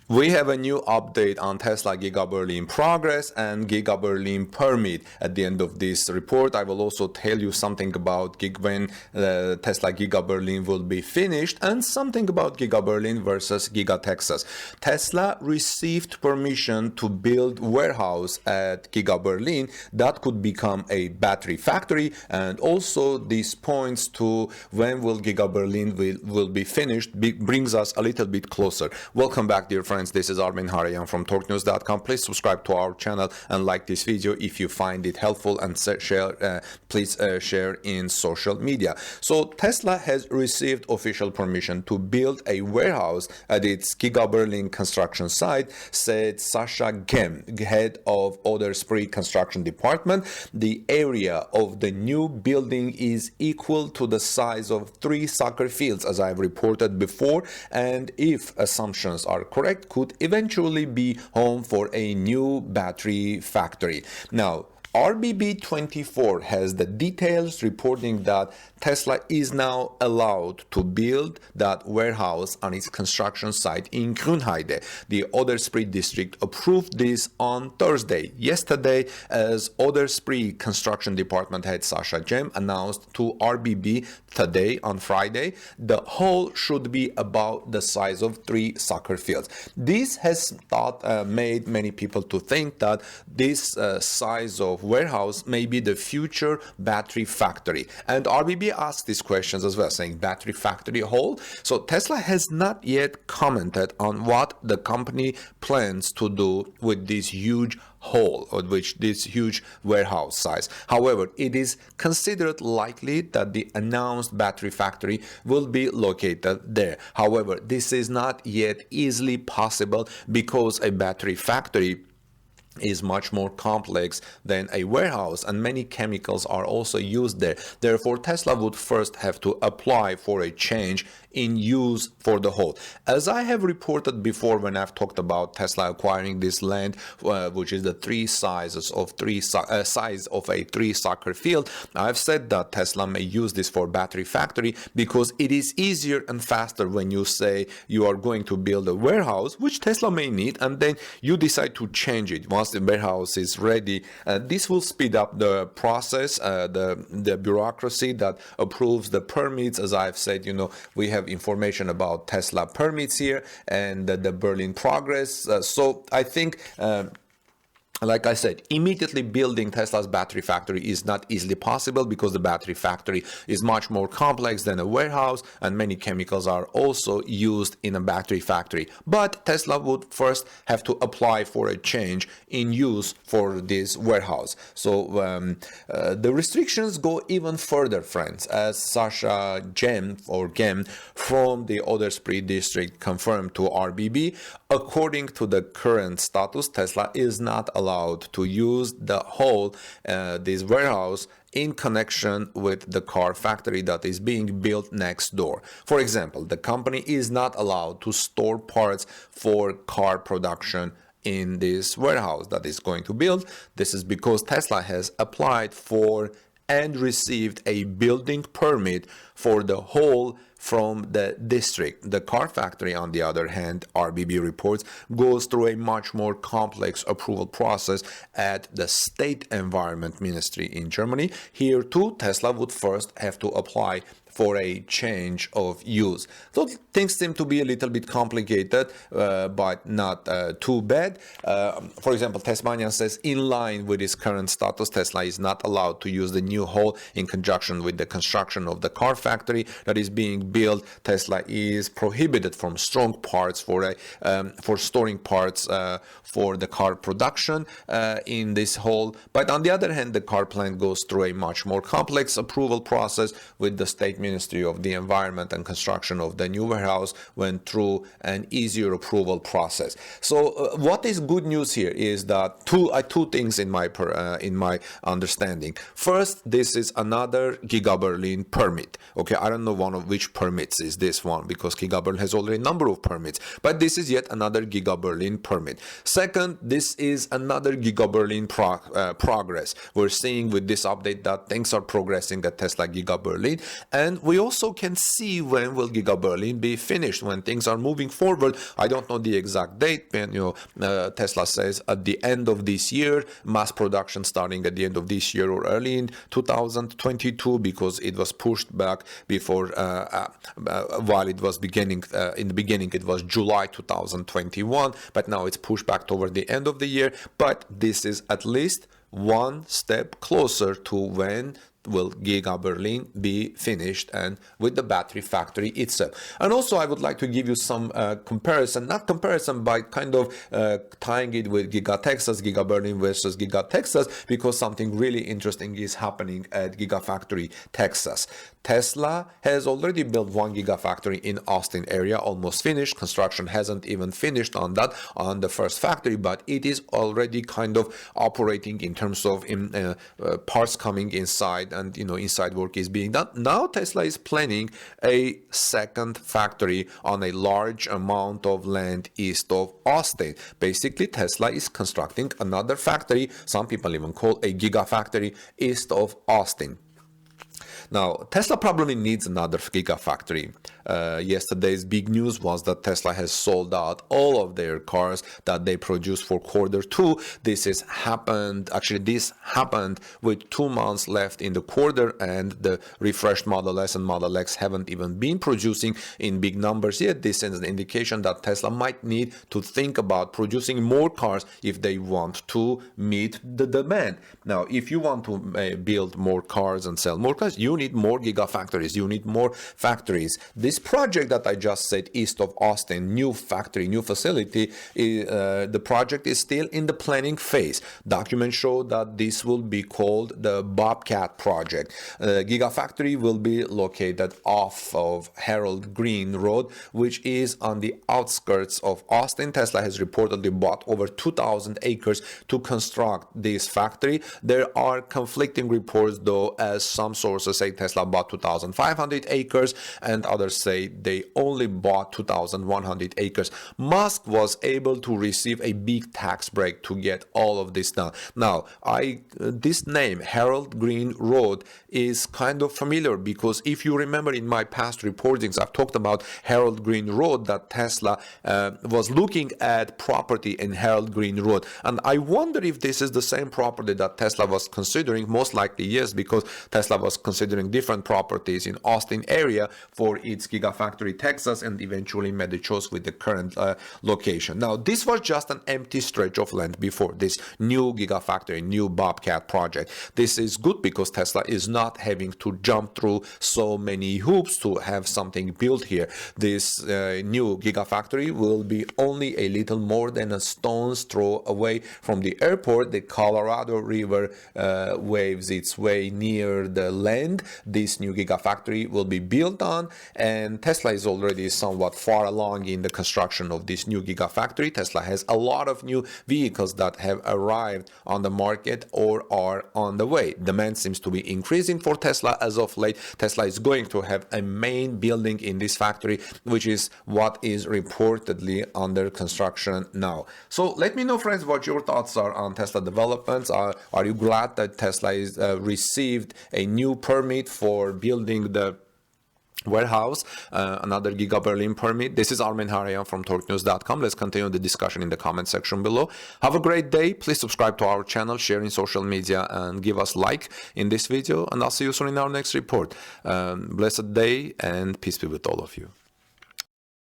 We have a new update on Tesla Giga Berlin progress and Giga Berlin permit. At the end of this report, I will also tell you something about when Tesla Giga Berlin will be finished and something about Giga Berlin versus Giga Texas. Tesla received permission to build warehouse at Giga Berlin that could become a battery factory, and also this points to when will Giga Berlin will be finished, brings us a little bit closer. Welcome back, dear friends. This is Armin Harayan from TalkNews.com. Please subscribe to our channel and like this video if you find it helpful, and share. Please share in social media. So Tesla has received official permission to build a warehouse at its Giga Berlin construction site, said Sascha Gehm, head of Oder-Spree construction department. The area of the new building is equal to the size of 3 soccer fields, as I've reported before, and if assumptions are correct, could eventually be home for a new battery factory. Now, RBB24 has the details reporting that Tesla is now allowed to build that warehouse on its construction site in Grünheide. The Oder-Spree district approved this on Thursday. Yesterday, as Oder-Spree construction department head Sascha Gehm announced to RBB today on Friday, the hall should be about the size of 3 soccer fields. This has made many people to think that this size of warehouse may be the future battery factory. And RBB asked these questions as well, saying battery factory hall. So Tesla has not yet commented on what the company plans to do with this huge hall, or which this huge warehouse size. However, it is considered likely that the announced battery factory will be located there. However, this is not yet easily possible because a battery factory is much more complex than a warehouse, and many chemicals are also used there. Therefore, Tesla would first have to apply for a change in use for the whole. As I have reported before when I've talked about Tesla acquiring this land, which is the size of a 3 soccer field, I've said that Tesla may use this for battery factory because it is easier and faster when you say you are going to build a warehouse, which Tesla may need, and then you decide to change it once the warehouse is ready. This will speed up the process, the bureaucracy that approves the permits. As I've said, we have information about Tesla permits here and the Berlin progress. So I think like I said, immediately building Tesla's battery factory is not easily possible because the battery factory is much more complex than a warehouse, and many chemicals are also used in a battery factory. But Tesla would first have to apply for a change in use for this warehouse. So the restrictions go even further, friends, as Sascha Gehm from the Oder-Spree district confirmed to RBB. According to the current status, Tesla is not allowed to use the whole this warehouse in connection with the car factory that is being built next door. For example, the company is not allowed to store parts for car production in this warehouse that is going to build. This is because Tesla has applied for and received a building permit for the whole from the district. The car factory, on the other hand, RBB reports, goes through a much more complex approval process at the State Environment Ministry in Germany. Here too, Tesla would first have to apply for a change of use. So things seem to be a little bit complicated, but not too bad. For example, Tesmanian says, in line with its current status, Tesla is not allowed to use the new hall in conjunction with the construction of the car factory that is being built. Tesla is prohibited from strong parts for storing parts for the car production in this hall. But on the other hand, the car plant goes through a much more complex approval process with the State Ministry of the Environment and Construction of the new warehouse went through an easier approval process. So what is good news here is that two things in my understanding. First, this is another Giga Berlin permit. Okay, I don't know one of which permits is this one because Giga Berlin has already a number of permits, but this is yet another Giga Berlin permit. Second, this is another Giga Berlin progress. We're seeing with this update that things are progressing at Tesla Giga Berlin, and And we also can see when will Giga Berlin be finished, when things are moving forward. I don't know the exact date, and Tesla says at the end of this year, mass production starting at the end of this year or early in 2022, because it was pushed back before, while it was beginning, in the beginning it was July 2021, but now it's pushed back toward the end of the year. But this is at least one step closer to when will Giga Berlin be finished, and with the battery factory itself. And also I would like to give you some comparison, not comparison, but kind of tying it with Giga Texas, Giga Berlin versus Giga Texas, because something really interesting is happening at Gigafactory Texas. Tesla has already built one Gigafactory in Austin area, almost finished. Construction hasn't even finished on that, on the first factory, but it is already kind of operating in terms of parts coming inside, and inside work is being done. Now Tesla is planning a second factory on a large amount of land east of Austin. Basically, Tesla is constructing another factory, some people even call a gigafactory, east of Austin. Now, Tesla probably needs another gigafactory. Yesterday's big news was that Tesla has sold out all of their cars that they produced for Q2. This happened with 2 months left in the quarter, and the refreshed Model S and Model X haven't even been producing in big numbers yet. This is an indication that Tesla might need to think about producing more cars if they want to meet the demand. Now, if you want to build more cars and sell more cars, you need more gigafactories, you need more factories. This project that I just said, east of Austin, new factory, new facility, the project is still in the planning phase. Documents show that this will be called the Bobcat project. Gigafactory will be located off of Harold Green Road, which is on the outskirts of Austin. Tesla has reportedly bought over 2,000 acres to construct this factory. There are conflicting reports, though, as some sources say Tesla bought 2,500 acres and others say they only bought 2,100 acres. Musk was able to receive a big tax break to get all of this done. Now, this name, Harold Green Road, is kind of familiar, because if you remember in my past reportings, I've talked about Harold Green Road, that Tesla was looking at property in Harold Green Road. And I wonder if this is the same property that Tesla was considering. Most likely yes, because Tesla was considering different properties in Austin area for its Gigafactory Texas, and eventually made the choice with the current location. Now, this was just an empty stretch of land before this new Gigafactory, new Bobcat project. This is good because Tesla is not having to jump through so many hoops to have something built here. This new Gigafactory will be only a little more than a stone's throw away from the airport. The Colorado River waves its way near the land this new Gigafactory will be built on, and Tesla is already somewhat far along in the construction of this new Gigafactory. Tesla has a lot of new vehicles that have arrived on the market or are on the way. Demand seems to be increasing for Tesla as of late. Tesla is going to have a main building in this factory, which is what is reportedly under construction now. So let me know, friends, what your thoughts are on Tesla developments. Are you glad that Tesla is received a new permit for building the warehouse, another Giga Berlin permit? This is Armen Harayan from TorqueNews.com. Let's continue the discussion in the comment section below. Have a great day. Please subscribe to our channel, share in social media, and give us like in this video. And I'll see you soon in our next report. Blessed day, and peace be with all of you.